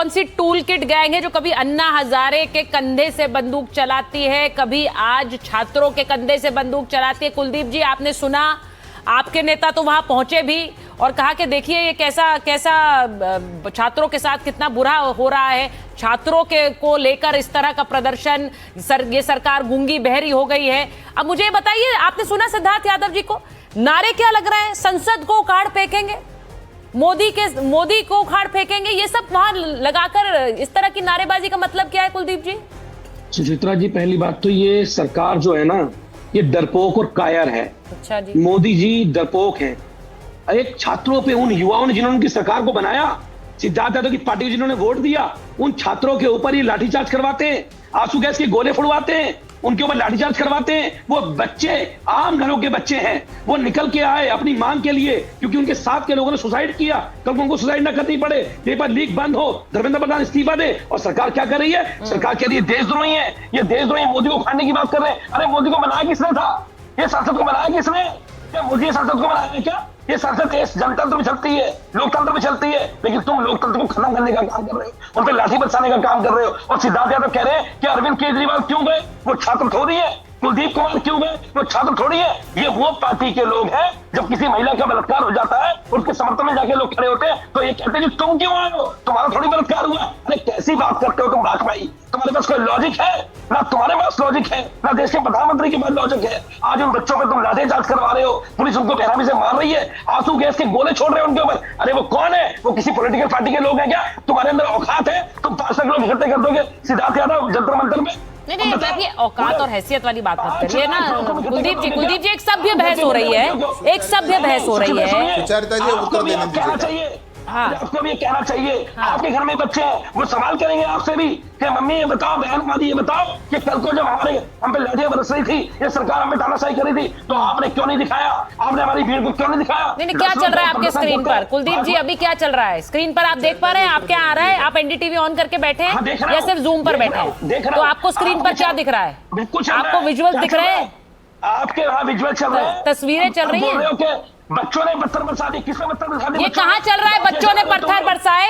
कौन सी tool kit gang है जो कभी अन्ना हजारे के कंधे से बंदूक चलाती है, कभी आज छात्रों के कंधे से बंदूक चलाती है। कुलदीप जी, आपने सुना, आपके नेता तो वहां पहुंचे भी और कहा कि देखिए ये कैसा छात्रों के साथ कितना बुरा हो रहा है, छात्रों के को लेकर इस तरह का प्रदर्शन, ये सरकार गूंगी बहरी हो गई है। अब मुझे ये बताइए, आपने सुना सिद्धार्थ यादव जी को, नारे क्या लग रहे हैं? संसद को उखाड़ फेंकेंगे, मोदी को उखाड़ फेंकेंगे, ये सब वहां लगाकर इस तरह की नारेबाजी का मतलब क्या है कुलदीप जी? सुचित्रा जी, पहली बात तो ये सरकार जो है ना, ये डरपोक और कायर है। अच्छा जी। मोदी जी डरपोक हैं। एक छात्रों पे, उन युवाओं ने जिन्होंने उनकी सरकार को बनाया, सिद्धार्थ यादव की पार्टी को जिन्होंने वोट दिया, उन छात्रों के ऊपर ही लाठीचार्ज करवाते हैं, आंसू गैस के गोले फुड़वाते हैं, उनके ऊपर लाठीचार्ज करवाते हैं। वो बच्चे आम घरों के बच्चे हैं, वो निकल के आए अपनी मांग के लिए, क्योंकि उनके साथ के लोगों ने सुसाइड किया। कल को उनको सुसाइड ना करनी पड़े, पेपर लीक बंद हो, धर्मेंद्र प्रधान इस्तीफा दे। और सरकार क्या कर रही है? सरकार कह रही है देशद्रोही है, ये देशद्रोही मोदी को उखाड़ने की बात कर रहे हैं। अरे मोदी को बनाया किसने था? ये संसद को बनाया किसने? क्या मोदी संसद को बनाया है? क्या ये संसद देश जनतंत्र में चलती है, लोकतंत्र में चलती है, लेकिन तुम लोकतंत्र को खत्म करने का काम कर रहे हो, उन पर लाठी बरसाने का काम कर रहे हो। और सिद्धार्थ यादव कह रहे हैं कि अरविंद केजरीवाल क्यों गए? वो छात्र थोड़ी है। कुलदीप कुमार क्यों गए? वो छात्र थोड़ी है। ये वो पार्टी के लोग हैं, जब किसी महिला का बलात्कार हो जाता है, उसके समर्थन में जाके लोग खड़े होते हैं, तो ये कहते हैं कि तुम क्यों आए हो, तुम्हारा थोड़ी बलात्कार हुआ। अरे कैसी बात करते हो तुम वाजपेयी? तुम्हारे पास कोई लॉजिक है? ना तुम्हारे पास लॉजिक है, ना देश के प्रधानमंत्री के पास लॉजिक है। आज उन बच्चों पे तुम लाठीचार्ज करवा रहे हो, पुलिस उनको बेरहमी से मार रही है, आंसू गैस के गोले छोड़ रहे हो उनके ऊपर। अरे वो कौन है? वो किसी पॉलिटिकल पार्टी के लोग हैं क्या? तुम्हारे अंदर औकात है? तुम 5 लाख लोग इकट्ठे कर दोगे सिद्धार्थ यादव जंतर मंतर में? नहीं, आप ये औकात और हैसियत वाली बात मत करिए ना कुलदीप जी। एक सभ्य बहस हो रही है, एक सभ्य बहस हो रही है। सुचरिता जी, उत्तर देना चाहिए। हाँ। आपको भी ये कहना चाहिए। हाँ। आपके घर में बच्चे हैं, वो सवाल करेंगे आपसे भी कि मम्मी ये बताओ, बहन मादी ये बताओ कि कल को जब हम पे लाठियां बरस रही थी, ये सरकार हमें तानाशाही कर रही थी, तो आपने क्यों नहीं दिखाया? आपने हमारी भीड़ को क्यों नहीं दिखाया? नहीं, क्या चल रहा है आपके स्क्रीन पर कुलदीप जी? अभी क्या चल रहा है स्क्रीन पर? आप देख पा रहे हैं? आप क्या आ रहा है? आप एनडीटीवी ऑन करके बैठे हैं या सिर्फ जूम पर बैठे हैं? तो आपको स्क्रीन पर क्या दिख रहा है? आपको विजुअल दिख रहे हैं? आपके वहाँ विजुअल चल रहे हैं, तस्वीरें चल रही हैं। बच्चों ने पत्थर बरसा दी। किसने पत्थर बरसा दी? ये कहाँ चल रहा है? बच्चों ने पत्थर बरसाए?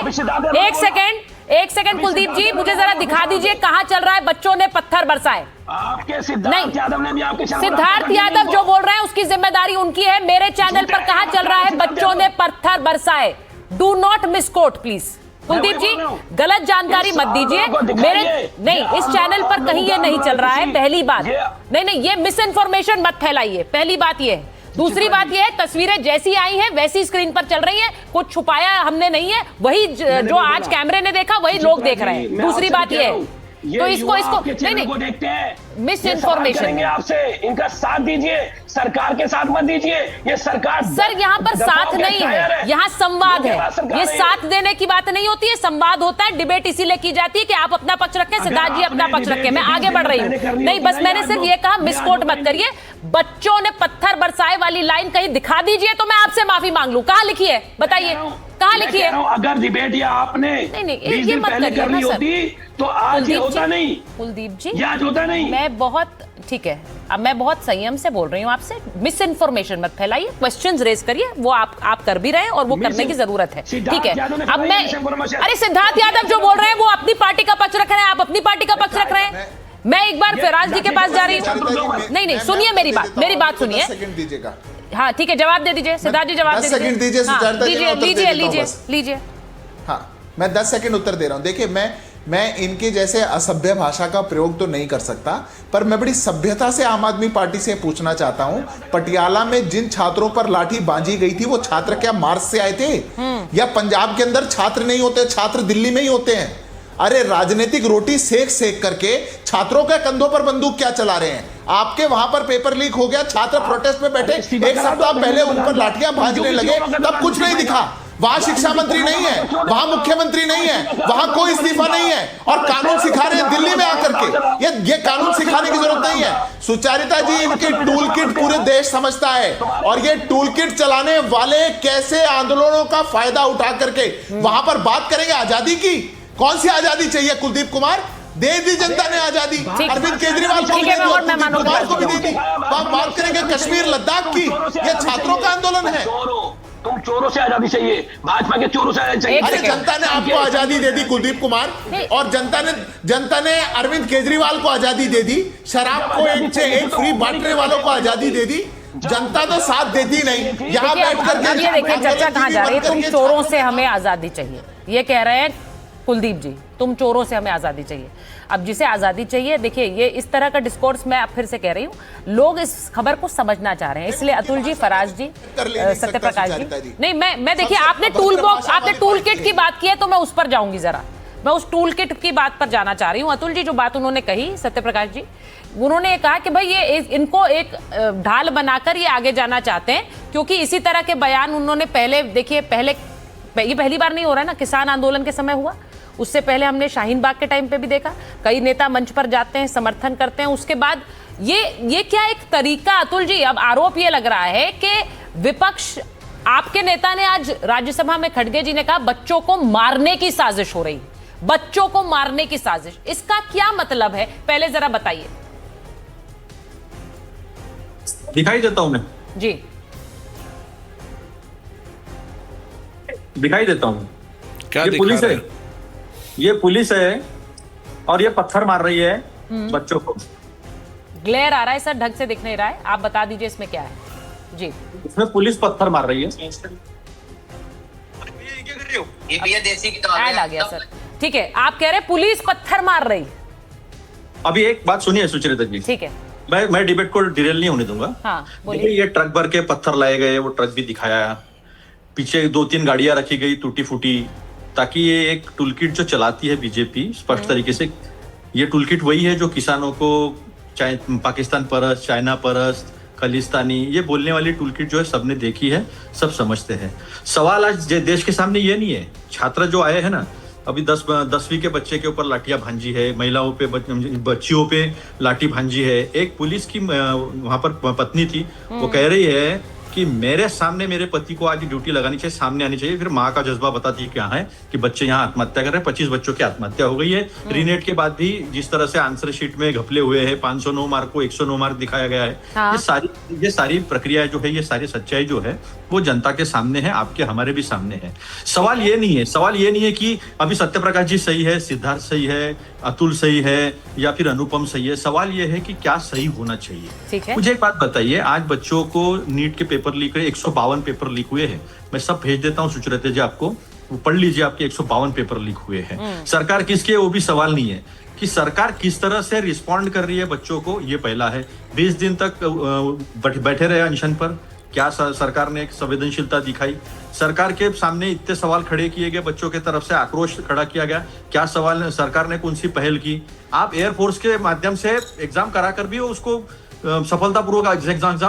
एक सेकंड कुलदीप जी, मुझे जरा दिखा दीजिए कहाँ चल रहा है बच्चों ने पत्थर बरसाए। आपके सिद्धार्थ यादव ने भी आपके सिद्धार्थ यादव जो बोल रहे हैं उसकी जिम्मेदारी उनकी है। मेरे चैनल पर कहाँ चल रहा है बच्चों ने पत्थर बरसाए? Do not misquote please. Kuldeep ji, गलत जानकारी मत दीजिए मेरे। नहीं, इस चैनल पर कहीं ये नहीं चल रहा है, पहली बात। नहीं, ये मिस इन्फॉर्मेशन मत फैलाइए, पहली बात ये है। दूसरी बात यह है, तस्वीरें जैसी आई हैं वैसी स्क्रीन पर चल रही हैं, कुछ छुपाया हमने नहीं है, वही जो आज कैमरे ने देखा वही लोग देख रहे हैं। दूसरी बात यह है, तो इसको नहीं देखते हैं, मिस इन्फॉर्मेशन आपसे। इनका साथ दीजिए, सरकार के साथ मत दीजिए। ये सरकार सर यहाँ पर साथ नहीं है, यहाँ संवाद है। ये साथ देने की बात नहीं होती है, संवाद होता है। डिबेट इसीलिए की जाती है कि आप अपना पक्ष रखें, सिद्धार्थ जी अपना पक्ष रखें। मैं आगे बढ़ रही हूँ। नहीं, बस मैंने सिर्फ ये कहा मिसकोट मत करिए। बच्चों ने पत्थर बरसाए वाली लाइन कहीं दिखा दीजिए तो मैं आपसे माफी मांग लूं। कहाँ लिखी है बताइए, कहाँ लिखी है? अगर डिबेट या आपने 20 दिन पहले करनी होती तो आज ये होता नहीं। कुलदीप जी, आज होता नहीं। मैं बहुत ठीक है, अब मैं बहुत संयम से बोल रही हूँ आपसे। मिस इन्फॉर्मेशन मत फैलाइए, क्वेश्चंस रेज करिए, वो आप कर भी रहे हैं और वो करने की जरूरत है, ठीक है। अब मैं अरे सिद्धार्थ यादव जो बोल रहे हैं वो अपनी पार्टी का पक्ष रख रहे हैं, आप अपनी पार्टी का पक्ष रख रहे हैं। मैं एक बार फिराज जी के पास जा रही हूँ। नहीं, सुनिए मेरी बात सुनिए। हाँ ठीक है, जवाब दे दीजिए सिद्धार्थ जी, जवाब दीजिए। लीजिए। हाँ, मैं 10 सेकंड उत्तर दे रहा हूँ। देखिए, मैं इनके जैसे असभ्य भाषा का प्रयोग तो नहीं कर सकता, पर मैं बड़ी सभ्यता से आम आदमी पार्टी से पूछना चाहता हूं, पटियाला में जिन छात्रों पर लाठी बांधी गई थी वो छात्र क्या मार्च से आए थे? या पंजाब के अंदर छात्र नहीं होते, छात्र दिल्ली में ही होते हैं? अरे राजनीतिक रोटी सेक करके छात्रों के कंधों पर बंदूक क्या चला रहे हैं? आपके वहां पर पेपर लीक हो गया, छात्र प्रोटेस्ट में बैठे, एक सप्ताह पहले उन पर लाठियां भाजने लगे, तब कुछ नहीं दिखा। वहां शिक्षा मंत्री नहीं है, वहां मुख्यमंत्री नहीं है, वहां कोई इस्तीफा नहीं है, और कानून सिखा रहे हैं दिल्ली में आकर के। ये कानून सिखाने की जरूरत नहीं है। सुचरिता जी, इनकी टूल किट पूरे देश समझता है, और ये टूल किट चलाने वाले कैसे आंदोलनों का फायदा उठा करके वहां पर बात करेंगे आजादी की। कौन सी आजादी चाहिए कुलदीप कुमार? दे दी जनता ने आजादी, अरविंद केजरीवाल को भी दे दी। बात करेंगे कश्मीर लद्दाख की, ये छात्रों का आंदोलन है। तुम चोरों से आजादी चाहिए, भाजपा के चोरों से आजादी चाहिए। एक अरे सेकंड। जनता ने आपको आजादी दे दी कुलदीप कुमार, और जनता ने अरविंद केजरीवाल को आजादी दे दी, शराब को एक से एक फ्री बांटने वालों को आजादी दे दी। जनता तो साथ देती नहीं। यहाँ देखिए, बैठ करके अब ये देखिए चर्चा कहाँ जा रही है। तुम चोरों से हमें आजादी चाहिए, ये कह रहे हैं कुलदीप जी, तुम चोरों से हमें आजादी चाहिए। अब जिसे आजादी चाहिए, देखिए ये इस तरह का डिस्कोर्स मैं अब फिर से कह रही हूँ, लोग इस खबर को समझना चाह रहे हैं, इसलिए अतुल जी, फराज जी, सत्यप्रकाश जी, नहीं मैं देखिए, आपने टूल बॉक्स, आपने टूल किट की बात की है, तो मैं उस पर जाऊंगी जरा, मैं उस टूल किट की बात पर जाना चाह रही हूँ। अतुल जी जो बात उन्होंने कही, सत्यप्रकाश जी, उन्होंने कहा कि भाई ये इनको एक ढाल बनाकर ये आगे जाना चाहते हैं, क्योंकि इसी तरह के बयान उन्होंने पहले, देखिए ये पहली बार नहीं हो रहा है ना, किसान आंदोलन के समय हुआ, उससे पहले हमने शाहीन बाग के टाइम पे भी देखा, कई नेता मंच पर जाते हैं, समर्थन करते हैं, उसके बाद ये क्या एक तरीका, अतुल जी, अब आरोप ये लग रहा है कि विपक्ष, आपके नेता ने आज राज्यसभा में, खड़गे जी ने कहा बच्चों को मारने की साजिश हो रही, बच्चों को मारने की साजिश, इसका क्या मतलब है, पहले जरा बताइए। दिखाई देता हूं मैं जी, दिखाई देता हूं। क्या ये दिखा पुलिस रहे है, हैं? ये पुलिस है, और ये पत्थर मार रही है बच्चों को। ग्लेयर आ रहा है सर, ढंग से दिख नहीं रहा है, आप बता दीजिए इसमें क्या है। जी, इसमें पुलिस पत्थर मार रही है। ये भैया देसी की ऐड आ गया सर, ठीक है, आप कह रहे हैं पुलिस पत्थर मार रही, अभी एक बात सुनिए सुचरिता जी, ठीक है, मैं डिबेट को डिरेल नहीं होने दूंगा। हाँ बोलिए। देखिए, ये ट्रक भर के पत्थर लाए गए, वो ट्रक भी दिखाया, पीछे 2-3 गाड़ियां रखी गई टूटी फूटी, ताकि ये एक टूलकिट जो चलाती है बीजेपी स्पष्ट तरीके से, ये टूलकिट वही है जो किसानों को पाकिस्तान परस्त, चाइना परस्त, खालिस्तानी, ये बोलने वाली टूलकिट जो है सबने देखी है, सब समझते हैं। सवाल आज देश के सामने ये नहीं है, छात्र जो आए हैं ना, अभी 10वीं के बच्चे के ऊपर लाठियां भांजी है, महिलाओं पे, बच्चियों पे लाठी भांजी है। एक पुलिस की वहां पर पत्नी थी, वो कह रही है कि मेरे सामने मेरे पति को आज ड्यूटी लगानी चाहिए, सामने आनी चाहिए। फिर माँ का जज्बा बताती है क्या है कि बच्चे यहाँ आत्महत्या कर रहे हैं, 25 बच्चों की आत्महत्या हो गई है। रीनेट के बाद भी जिस तरह से आंसर शीट में घपले हुए हैं, 509 मार्क को 109 मार्क दिखाया गया है। हाँ। ये सारी प्रक्रिया जो है, ये सारी सच्चाई जो है, वो जनता के सामने है, आपके हमारे भी सामने है। सवाल ये नहीं है कि अभी सत्यप्रकाश जी सही है, सिद्धार्थ सही है, अतुल सही है, या फिर अनुपम सही है। सवाल ये है कि क्या सही होना चाहिए। ठीक है, मुझे एक बात बताइए, आज बच्चों को नीट के पेपर लीक हुए, 152 पेपर लीक हुए हैं, मैं सब भेज देता हूँ सुचरिता जी आपको, वो पढ़ लीजिए, आपके 152 पेपर लीक हुए हैं। सरकार किसके, वो भी सवाल नहीं है कि सरकार किस तरह से रिस्पॉन्ड कर रही है बच्चों को, ये पहला है। 20 दिन तक बैठे रहे अनशन पर, क्या सरकार ने एक संवेदनशीलता दिखाई? सरकार के सामने इतने सवाल खड़े किए गए, बच्चों की तरफ से आक्रोश खड़ा किया गया, क्या सवाल सरकार ने कौन सी पहल की? आप एयरफोर्स के माध्यम से एग्जाम करा कर भी उसको सफलतापूर्वक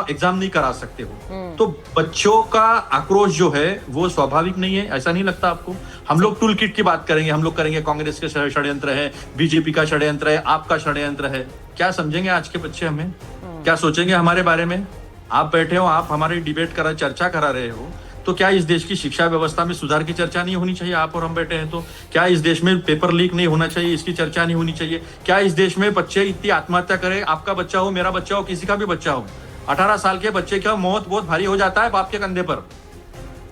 एग्जाम नहीं करा सकते हो, तो बच्चों का आक्रोश जो है वो स्वाभाविक नहीं है, ऐसा नहीं लगता आपको? हम लोग टूल किट की बात करेंगे, हम लोग करेंगे कांग्रेस के षड्यंत्र है, बीजेपी का षड्यंत्र है, आपका षड्यंत्र है। क्या समझेंगे आज के बच्चे हमें? क्या सोचेंगे हमारे बारे में? आप बैठे हो, आप हमारी डिबेट करा, चर्चा करा रहे हो, तो क्या इस देश की शिक्षा व्यवस्था में सुधार की चर्चा नहीं होनी चाहिए? आप और हम बैठे हैं तो क्या इस देश में पेपर लीक नहीं होना चाहिए, इसकी चर्चा नहीं होनी चाहिए? क्या इस देश में बच्चे इतनी आत्महत्या करें, आपका बच्चा हो, मेरा बच्चा हो, किसी का भी बच्चा हो, 18 साल के बच्चे का मौत बहुत भारी हो जाता है बाप के कंधे पर।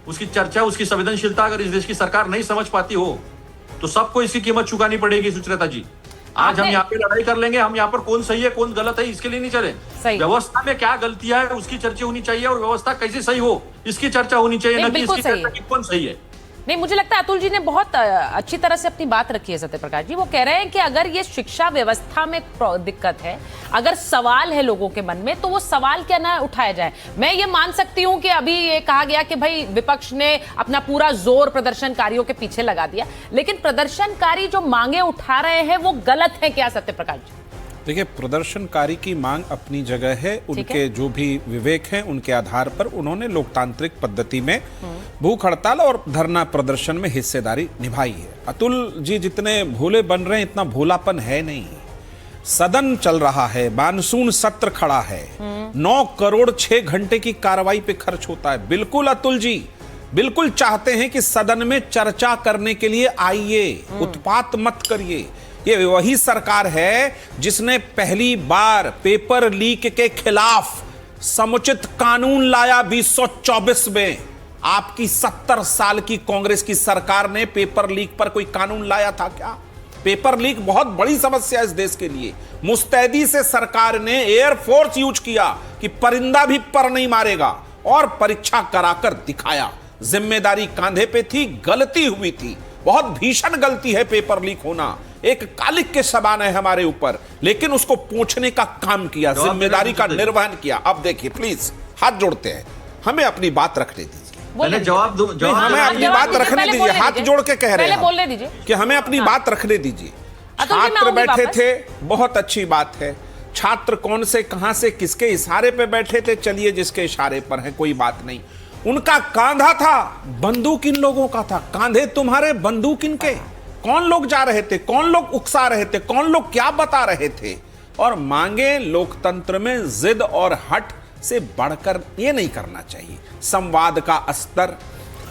उसकी चर्चा, उसकी संवेदनशीलता अगर इस देश की सरकार नहीं समझ पाती हो, तो सबको इसकी कीमत चुकानी पड़ेगी सुचरिता जी। आज हम यहाँ पे लड़ाई कर लेंगे, हम यहाँ पर कौन सही है कौन गलत है इसके लिए नहीं चले। व्यवस्था में क्या गलतियां है उसकी चर्चा होनी चाहिए, और व्यवस्था कैसे सही हो इसकी चर्चा होनी चाहिए, न कि इसकी चर्चा कि कौन सही है। नहीं, मुझे लगता है अतुल जी ने बहुत अच्छी तरह से अपनी बात रखी है सत्यप्रकाश जी। वो कह रहे हैं कि अगर ये शिक्षा व्यवस्था में दिक्कत है, अगर सवाल है लोगों के मन में, तो वो सवाल क्या ना उठाया जाए। मैं ये मान सकती हूं कि अभी ये कहा गया कि भाई विपक्ष ने अपना पूरा जोर प्रदर्शनकारियों के पीछे लगा दिया, लेकिन प्रदर्शनकारी जो मांगे उठा रहे हैं वो गलत है क्या सत्यप्रकाश जी? देखिए, प्रदर्शनकारी की मांग अपनी जगह है, उनके जो भी विवेक हैं उनके आधार पर उन्होंने लोकतांत्रिक पद्धति में भूख हड़ताल और धरना प्रदर्शन में हिस्सेदारी निभाई है। अतुल जी जितने भोले बन रहे हैं, इतना भोलापन है नहीं। सदन चल रहा है, मानसून सत्र खड़ा है, 9 करोड़ 6 घंटे की कार्रवाई पे खर्च होता है। बिल्कुल अतुल जी बिल्कुल चाहते हैं कि सदन में चर्चा करने के लिए आइए, उत्पात मत करिए। ये वही सरकार है जिसने पहली बार पेपर लीक के खिलाफ समुचित कानून लाया 2024 में। आपकी 70 साल की कांग्रेस की सरकार ने पेपर लीक पर कोई कानून लाया था क्या? पेपर लीक बहुत बड़ी समस्या है इस देश के लिए। मुस्तैदी से सरकार ने एयरफोर्स यूज किया कि परिंदा भी पर नहीं मारेगा, और परीक्षा कराकर दिखाया। जिम्मेदारी कांधे पे थी, गलती हुई थी, बहुत भीषण गलती है पेपर लीक होना, एक कालिक के समान है हमारे ऊपर, लेकिन उसको पोंछने का काम किया, जिम्मेदारी का निर्वहन किया। अब देखिए प्लीज, हाथ जोड़ते हैं, हमें अपनी बात रखने दीजिए। पहले जवाब दो, हमें अपनी बात रखने दीजिए, हाथ जोड़ के कह रहे हैं बोलने दीजिए कि हमें अपनी बात रखने दीजिए। अतुल जी, मैं छात्र आऊंगी बैठे वापस। थे, बहुत अच्छी बात है। छात्र कौन से, कहां से, किसके इशारे पे बैठे थे, चलिए जिसके इशारे पर है कोई बात नहीं। उनका कांधा था, बंदूक इन लोगों का था। कांधे तुम्हारे, बंदूक इनके। कौन लोग जा रहे थे, कौन लोग उकसा रहे थे, कौन लोग क्या बता रहे थे। और मांगे लोकतंत्र में जिद और हट से बढ़कर ये नहीं करना चाहिए। संवाद का स्तर,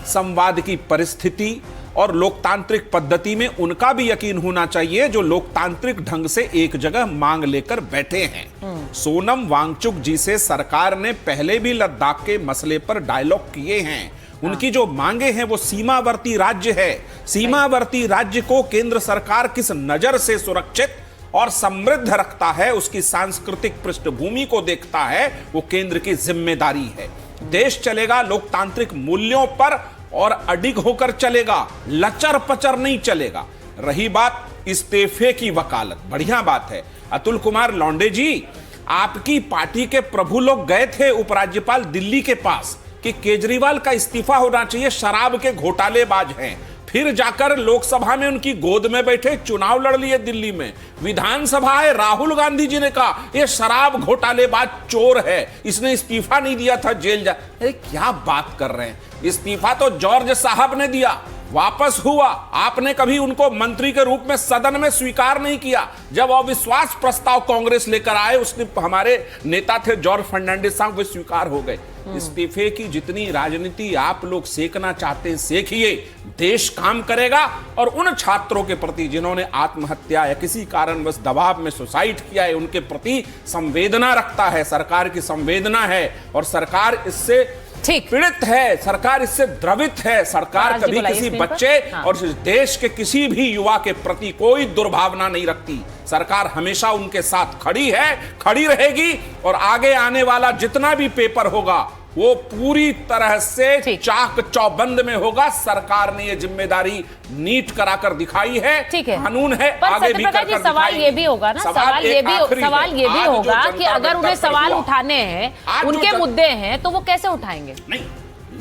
संवाद की परिस्थिति और लोकतांत्रिक पद्धति में उनका भी यकीन होना चाहिए जो लोकतांत्रिक ढंग से एक जगह मांग लेकर बैठे हैं। सोनम वांगचुक जी से सरकार ने पहले भी लद्दाख के मसले पर डायलॉग किए हैं। उनकी जो मांगे हैं वो सीमावर्ती राज्य है। सीमावर्ती राज्य को केंद्र सरकार किस नजर से सुरक्षित और समृद्ध रखता है, उसकी सांस्कृतिक पृष्ठभूमि को देखता है, वो केंद्र की जिम्मेदारी है। देश चलेगा लोकतांत्रिक मूल्यों पर और अडिग होकर चलेगा, लचर पचर नहीं चलेगा। रही बात इस्तीफे की वकालत, बढ़िया बात है। अतुल कुमार लौंडे जी, आपकी पार्टी के प्रभु लोग गए थे उपराज्यपाल दिल्ली के पास कि केजरीवाल का इस्तीफा होना चाहिए, शराब के घोटालेबाज हैं। फिर जाकर लोकसभा में उनकी गोद में बैठे, चुनाव लड़ लिए दिल्ली में। विधानसभा है, राहुल गांधी जी ने कहा ये शराब घोटालेबाज चोर है, इसने इस्तीफा नहीं दिया था, जेल जा। अरे क्या बात कर रहे हैं, इस्तीफा तो जॉर्ज साहब ने दिया, वापस हुआ। आपने कभी उनको मंत्री के रूप में सदन में स्वीकार नहीं किया। जब अविश्वास प्रस्ताव कांग्रेस लेकर आए, उसने हमारे नेता थे जॉर्ज फर्नांडिस साहब, वे स्वीकार हो गए। इस्तीफे की जितनी राजनीति आप लोग सेकना चाहते हैं सेकिए, देश काम करेगा। और उन छात्रों के प्रति जिन्होंने आत्महत्या या किसी कारणवश दबाव में सुसाइड किया है, उनके प्रति संवेदना रखता है, सरकार की संवेदना है। और सरकार इससे ठीक पीड़ित है, सरकार इससे द्रवित है। सरकार कभी किसी बच्चे और देश के किसी भी युवा के प्रति कोई दुर्भावना नहीं रखती। सरकार हमेशा उनके साथ खड़ी है, खड़ी रहेगी। और आगे आने वाला जितना भी पेपर होगा वो पूरी तरह से चाक चौबंद में होगा। सरकार ने ये जिम्मेदारी नीट कराकर दिखाई है, ठीक है, कानून है, पर आगे भी सत्यप्रकाश जी, सवाल ये भी होगा ना, सवाल ये भी होगा कि अगर उन्हें सवाल उठाने हैं, उनके मुद्दे हैं, तो वो कैसे उठाएंगे? नहीं,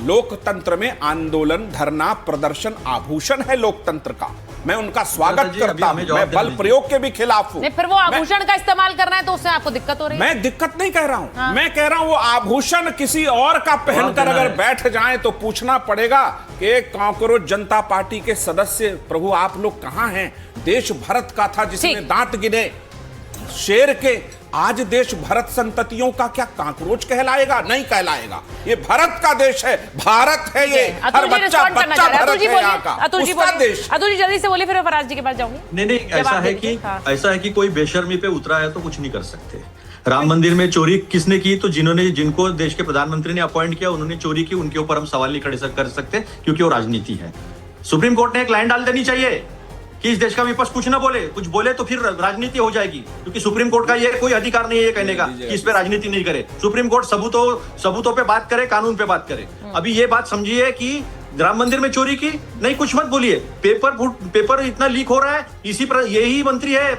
लोकतंत्र में आंदोलन, धरना, प्रदर्शन आभूषण है लोकतंत्र का। मैं उनका स्वागत करता हूं, मैं बल प्रयोग के भी खिलाफ हूं। नहीं, फिर वो आभूषण का इस्तेमाल करना है तो उससे आपको दिक्कत हो रही है? मैं दिक्कत नहीं कह रहा हूं, मैं कह रहा हूं वो आभूषण किसी और का पहनकर अगर बैठ जाएं तो पूछना पड़ेगा कि कांकरोच जनता पार्टी के सदस्य, प्रभु आप लोग कहां हैं? देश भारत का था जिसने दांत गिने शेर के, आज देश भरत संततियों का क्या कांकरोच कहलाएगा? नहीं कहलाएगा। ये भारत का देश है, भारत है ये, हर बच्चा बच्चा भारत है यहाँ का, उसका देश। अतुल जी जल्दी से बोलिए, फिर फराज जी के पास जाऊंगी। नहीं, ऐसा है कि कोई बेशर्मी पे उतरा है तो कुछ नहीं कर सकते। राम मंदिर में चोरी किसने की? तो जिनको देश के प्रधानमंत्री ने अपॉइंट किया उन्होंने चोरी की, उनके ऊपर हम सवाल नहीं खड़े कर सकते क्योंकि वो राजनीति है। सुप्रीम कोर्ट ने एक लाइन डाल देनी चाहिए कि इस देश का विपक्ष कुछ ना बोले, कुछ बोले तो फिर राजनीति हो जाएगी, क्योंकि सुप्रीम कोर्ट का ये कोई अधिकार नहीं है ये कहने का कि इस पे राजनीति नहीं करे। सुप्रीम कोर्ट सबूतों पे बात करे, कानून पे बात करे। अभी ये बात समझिए कि राम मंदिर में चोरी की, नहीं कुछ मत बोलिए, पेपर इतना लीक हो रहा है, यही मंत्री है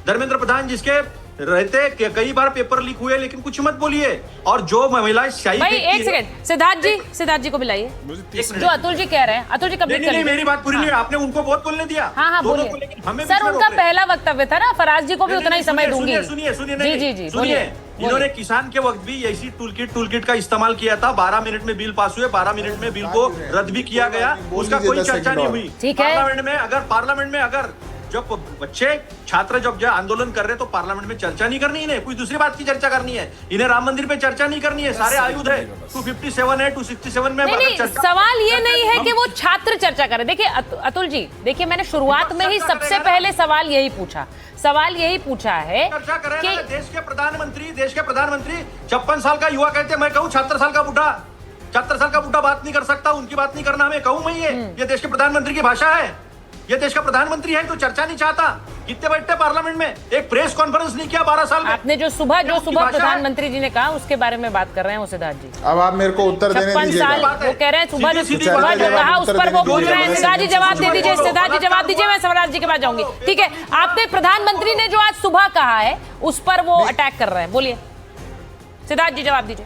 धर्मेंद्र प्रधान जिसके रहते कई बार पेपर लीक हुए, लेकिन कुछ मत बोलिए। और जो महिलाएं भाई एक सेकंड, सिद्धार्थ जी को बुलाइए, जो अतुल जी कह रहे हैं। अतुल जी कंप्लीट नहीं, मेरी बात पूरी नहीं है, आपने उनको बहुत बोलने दिया। हाँ बोलिए सर, उनका पहला वक्तव्य था ना, फराज जी को भी उतना ही समय दूंगी। सुनिए, इन्होंने किसान के वक्त भी ऐसी टूलकिट का इस्तेमाल किया था। 12 मिनट में बिल पास हुए, 12 मिनट में बिल को रद्द भी किया गया, उसका कोई चर्चा नहीं हुई। पार्लियामेंट में अगर जब बच्चे छात्र जब आंदोलन कर रहे तो पार्लियामेंट में चर्चा नहीं करनी, इन्हें कोई दूसरी बात की चर्चा करनी है, इन्हें राम मंदिर पे चर्चा नहीं करनी है। सारे आयुध है, 257 है, 267 में नहीं, सवाल ये नहीं है कि वो छात्र चर्चा करें। देखिए अतुल जी, देखिए मैंने शुरुआत में ही सबसे पहले सवाल यही पूछा है कि देश के प्रधानमंत्री 56 साल का युवा कहते मैं कहूँ 76 साल का बुढ़ा, 74 साल का बूढ़ा बात नहीं कर सकता, उनकी बात नहीं करना हमें कहूं मैं ये देश के प्रधानमंत्री की भाषा है। ये देश का प्रधानमंत्री है तो चर्चा नहीं चाहता। कितने बैठते पार्लियामेंट में, एक प्रेस कॉन्फ्रेंस नहीं किया 12 साल में। आपने जो सुबह प्रधानमंत्री जी ने कहा उसके बारे में बात कर रहे हैं सिद्धार्थ जी। अब आप मेरे को उत्तर देने 56 दीजिएगा। साल वो कह रहे हैं सुबह जो सुचारिता जी, कहा आप उस उत्तर पर वो देने पूछ रहे हैं। दीजिए। सिद्धार्थ जी जवाब दे दीजिए, सिद्धार्थ जी जवाब दीजिए, मैं स्वराज जी के पास जाऊंगी। ठीक है, आपने प्रधानमंत्री ने जो आज सुबह कहा है उस पर वो अटैक कर रहे हैं, बोलिए सिद्धार्थ जी जवाब दीजिए।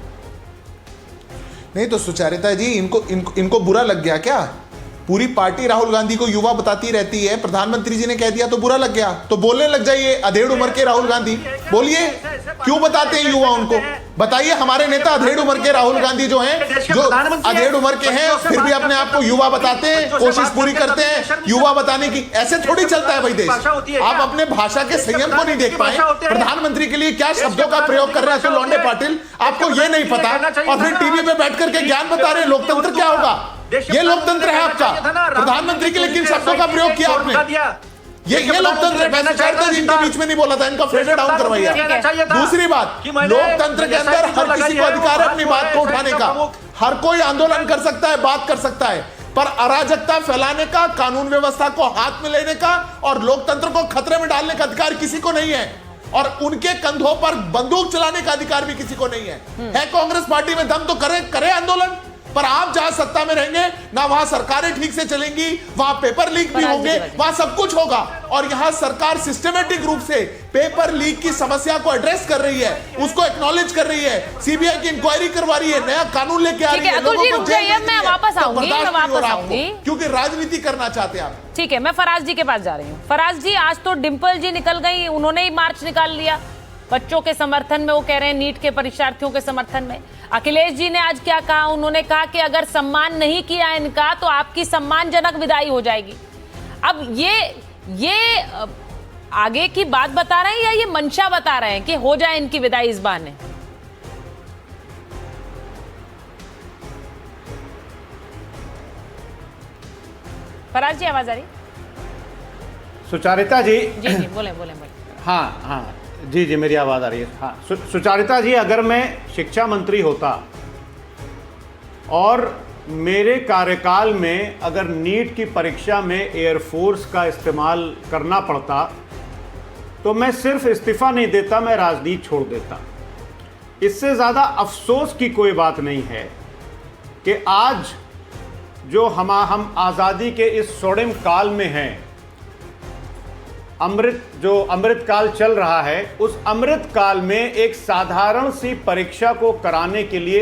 नहीं तो सुचारिता जी, इनको बुरा लग गया क्या? पूरी पार्टी राहुल गांधी को युवा बताती रहती है, प्रधानमंत्री जी ने कह दिया तो बुरा लग गया, तो बोलने लग जाइए अधेड़ उम्र के राहुल गांधी। बोलिए क्यों बताते हैं युवा उनको? बताइए हमारे नेता अधेड़ उम्र के राहुल गांधी जो हैं, जो अधेड़ उम्र के हैं फिर भी अपने आप को युवा बताते हैं, कोशिश पूरी करते हैं युवा बताने की। ऐसे थोड़ी चलता है भाई देश। आप अपने भाषा के संयम को नहीं देख पाए, प्रधानमंत्री के लिए क्या शब्दों का प्रयोग कर रहे हैं तो लौंडे पाटिल, आपको ये नहीं पता और फिर टीवी पे बैठ करके ज्ञान बता रहे लोकतंत्र क्या होगा। ये लोकतंत्र है आपका। प्रधानमंत्री के लिए किन शब्दों का प्रयोग किया आपने? ये लोकतंत्र है। मैं सुचारिता जी इनके बीच में नहीं बोला था, इनका फेडर डाउन करवाइए। दूसरी बात, लोकतंत्र के अंदर हर किसी को अधिकार है अपनी बात को उठाने का। हर कोई आंदोलन कर सकता है, बात कर सकता है, पर अराजकता फैलाने का, कानून व्यवस्था को हाथ में लेने का और लोकतंत्र को खतरे में डालने का अधिकार किसी को नहीं है। और उनके कंधों पर बंदूक चलाने का अधिकार भी किसी को नहीं है। कांग्रेस पार्टी में दम तो करे आंदोलन, पर आप जहां सत्ता में रहेंगे ना वहां सरकारें ठीक से चलेंगी, वहां पेपर लीक भी होंगे, वहां सब कुछ होगा। और यहां सरकार सिस्टमेटिक रूप से पेपर लीक की समस्या को एड्रेस कर रही है, उसको एक्नॉलेज कर रही है, सीबीआई की इंक्वायरी करवा रही है, नया कानून लेके आ रही है, अतुल जी रुक जाइए, मैं वापस आऊंगी, क्योंकि राजनीति करना चाहते हैं आप। ठीक है, मैं फराज जी के पास जा रही हूँ। फराज जी, आज तो डिंपल जी निकल गई, उन्होंने ही मार्च निकाल लिया बच्चों के समर्थन में। वो कह रहे हैं नीट के परीक्षार्थियों के समर्थन में। अखिलेश जी ने आज क्या कहा? उन्होंने कहा कि अगर सम्मान नहीं किया इनका तो आपकी सम्मानजनक विदाई हो जाएगी। अब ये आगे की बात बता रहे हैं या ये मंशा बता रहे हैं कि हो जाए इनकी विदाई इस बहाने? फराज जी आवाज आ रही? सुचारिता जी जी बोले। हाँ जी मेरी आवाज़ आ रही है। हाँ सुचारिता जी, अगर मैं शिक्षा मंत्री होता और मेरे कार्यकाल में अगर नीट की परीक्षा में एयरफोर्स का इस्तेमाल करना पड़ता तो मैं सिर्फ इस्तीफा नहीं देता, मैं राजनीति छोड़ देता। इससे ज़्यादा अफसोस की कोई बात नहीं है कि आज जो हम आज़ादी के इस स्वर्णिम काल में हैं, अमृत काल चल रहा है, उस अमृत काल में एक साधारण सी परीक्षा को कराने के लिए